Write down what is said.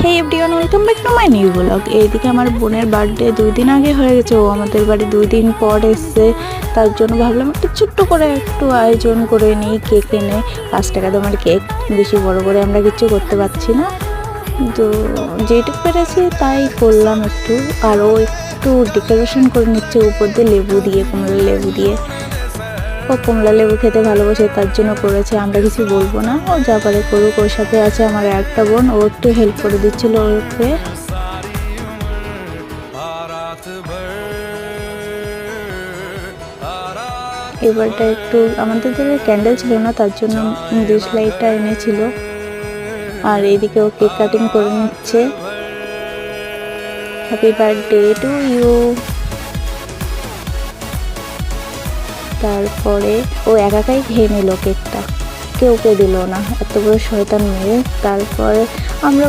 Hey everyone, welcome back to my new blog. এইদিকে আমার বোনের বার্থডে 2 দিন আগে হয়ে গেছে। ও আমাদের বাড়ি 2 দিন পর এসছে, তার জন্য ভাবলাম একটু ছোট্ট করে একটু আয়োজন করে নিই। কেক এনে 5 টাকা দামের কেক, বেশি বড় করে আমরা কিছু করতে পারছি না, তো যেটুকু পেরেছি তাই করলাম একটু। আর ও একটু ডেকোরেশন করে নিচ্ছে উপর দিয়ে লেবু দিয়ে, কমলা লেবু দিয়ে। ও কমলা লেবু খেতে ভালোবাসে, তার জন্য করেছে। আমরা কিছু বলবো না, ও যা পারে করুক। ওর সাথে আছে আমার একটা বোন, ও একটু হেল্প করে দিচ্ছিল ওকে। এবারটা একটু আমাদের ক্যান্ডেল ছিল না, তার জন্য ডিশ লাইটটা এনেছিল। আর এইদিকে ও কেক কাটিং করে নিচ্ছে। Happy birthday to you. তারপরে ও একাই খেয়ে নিল কেকটা, কেউকে দিল না, এত বড় শয়তান মেয়ে। তারপরে আমরা